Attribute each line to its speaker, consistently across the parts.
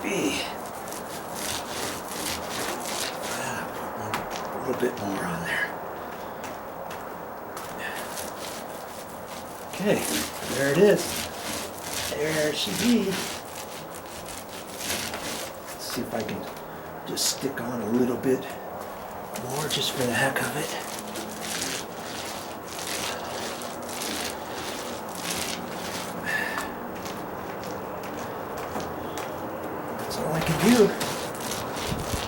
Speaker 1: be. A little bit more on there. Okay, there it is. There it should be. Let's see if I can just stick on a little bit more just for the heck of it. That's all I can do.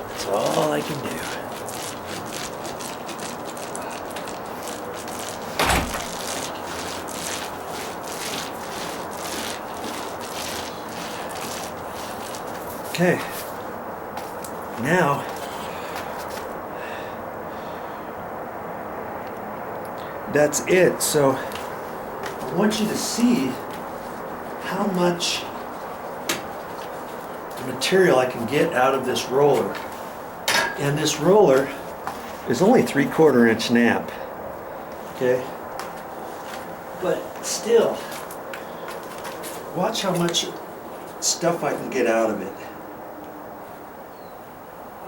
Speaker 1: That's all I can do. Okay, now that's it. So I want you to see how much material I can get out of this roller. And this roller is only 3/4 inch nap. Okay, but still, watch how much stuff I can get out of it.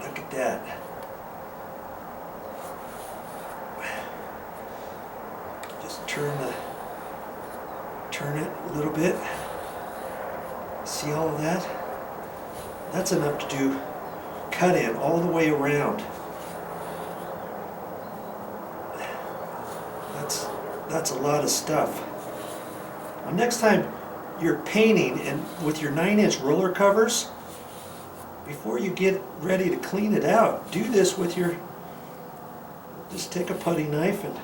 Speaker 1: Look at that. Just turn it a little bit. See all of that? That's enough to do cut in all the way around. That's a lot of stuff. Now, next time you're painting and with your 9-inch roller covers, before you get ready to clean it out, do this with your, just take a putty knife and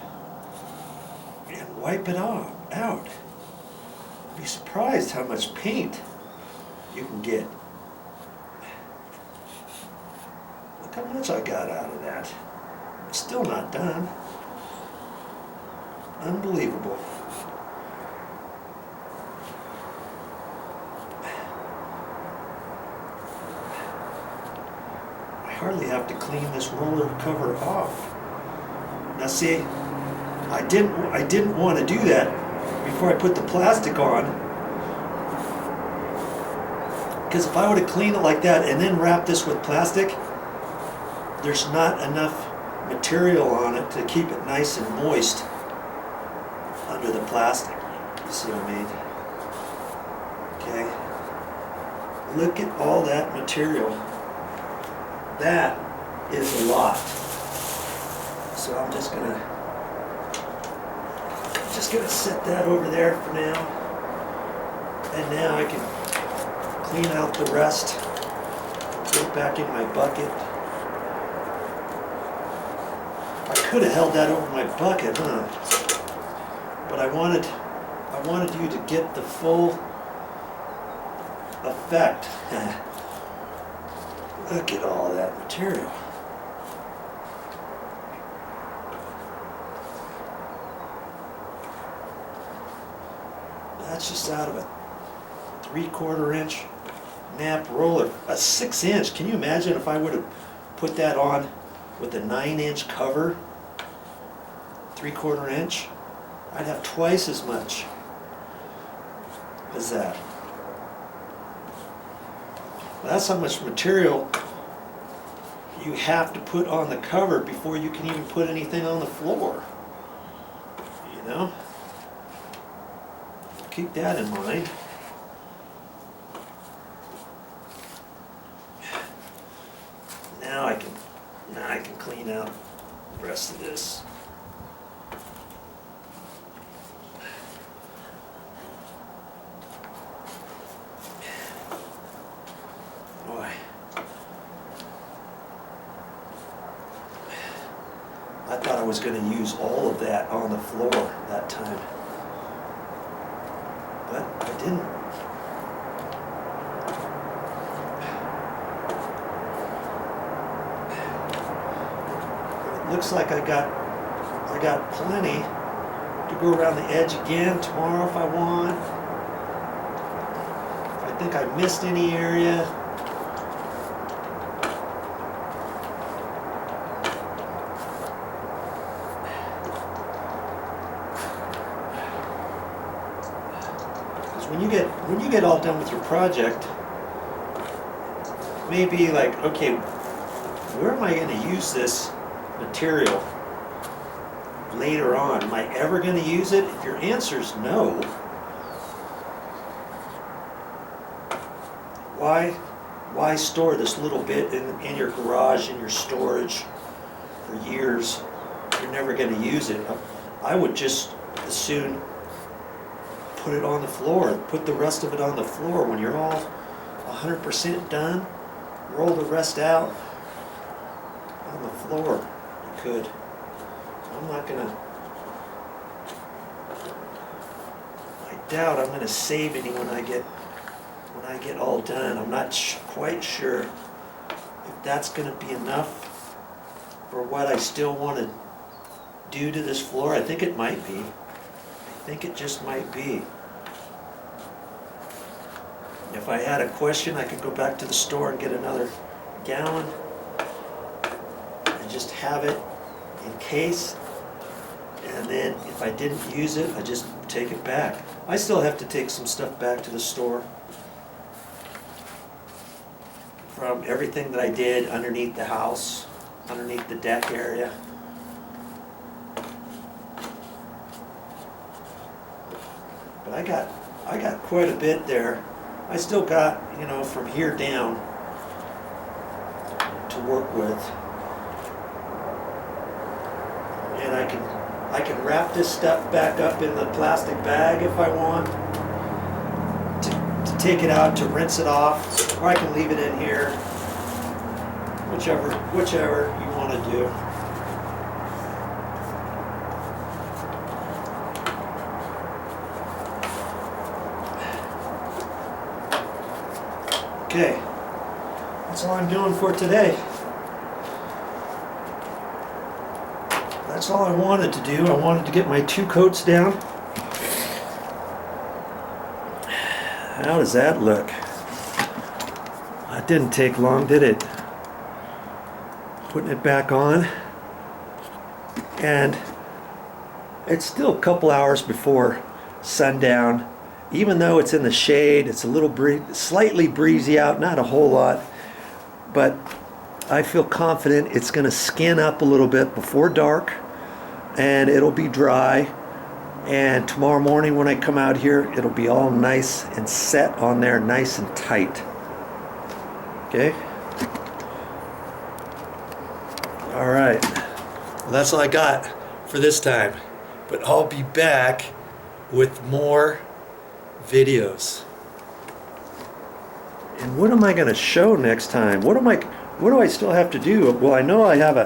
Speaker 1: wipe it out. You'll be surprised how much paint you can get. Look how much I got out of that. It's still not done. Unbelievable. I hardly have to clean this roller cover off. Now see, I didn't want to do that before I put the plastic on, because if I would have cleaned it like that and then wrapped this with plastic, there's not enough material on it to keep it nice and moist under the plastic. You see what I mean? Okay. Look at all that material. That is a lot. So I'm just gonna set that over there for now. And now I can clean out the rest. Put it back in my bucket. I could have held that over my bucket, huh? But I wanted you to get the full effect. Look at all that material. That's just out of a 3/4 inch nap roller. A 6-inch. Can you imagine if I would have put that on with a 9-inch cover? 3/4 inch? I'd have twice as much as that. That's how much material you have to put on the cover before you can even put anything on the floor. You know? Keep that in mind. Now I can clean out the rest of this. Boy. I thought I was going to use all of that on the floor that time. But I didn't. It looks like I got plenty to go around the edge again tomorrow if I want. If I think I missed any area. When you get all done with your project, may be like, okay, where am I going to use this material later on? Am I ever going to use it? If your answer is no, why store this little bit in your garage, in your storage for years? You're never going to use it. I would just as soon put it on the floor, put the rest of it on the floor. When you're all 100% done, roll the rest out on the floor. You could. I'm not gonna, I doubt I'm gonna save any when I get all done. I'm not quite sure if that's gonna be enough for what I still want to do to this floor. I think it might be. I think it just might be. If I had a question, I could go back to the store and get another gallon and just have it in case. And then if I didn't use it, I just take it back. I still have to take some stuff back to the store from everything that I did underneath the house, underneath the deck area. But I got quite a bit there. I still got, you know, from here down to work with. And I can wrap this stuff back up in the plastic bag if I want to take it out, to rinse it off, or I can leave it in here, whichever you want to do. Okay, that's all I'm doing for today. That's all I wanted to do. I wanted to get my 2 coats down. How does that look? That didn't take long, did it? Putting it back on. And it's still a couple hours before sundown. Even though it's in the shade, it's a little slightly breezy out, not a whole lot, but I feel confident it's going to skin up a little bit before dark, and it'll be dry, and tomorrow morning when I come out here, it'll be all nice and set on there, nice and tight. Okay? All right. Well, that's all I got for this time, but I'll be back with more videos. And what am I going to show next time? What do I still have to do? Well, I know I have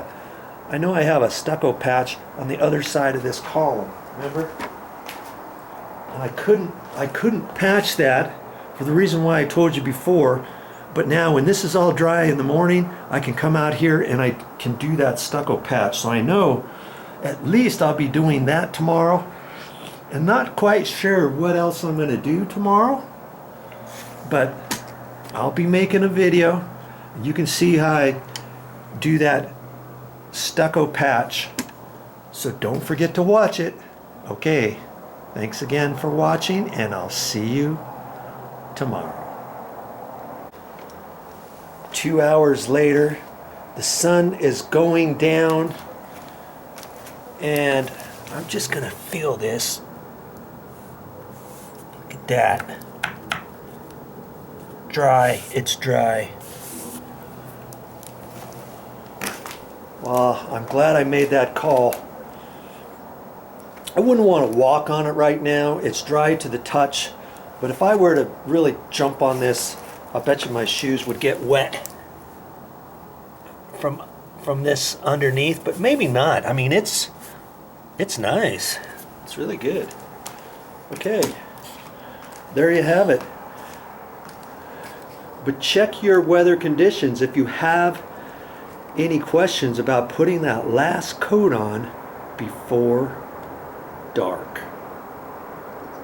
Speaker 1: a stucco patch on the other side of this column. Remember? And I couldn't patch that for the reason why I told you before. But now when this is all dry in the morning, I can come out here and I can do that stucco patch. So I know at least I'll be doing that tomorrow. And not quite sure what else I'm going to do tomorrow, but I'll be making a video. You can see how I do that stucco patch, so don't forget to watch it. Okay, thanks again for watching, and I'll see you tomorrow. 2 hours later, the sun is going down, and I'm just going to feel this. That dry, it's dry. Well, I'm glad I made that call. I wouldn't want to walk on it right now. It's dry to the touch, but if I were to really jump on this, I bet you my shoes would get wet from this underneath, but maybe not. I mean, it's nice. It's really good. Okay. There you have it. But check your weather conditions if you have any questions about putting that last coat on before dark.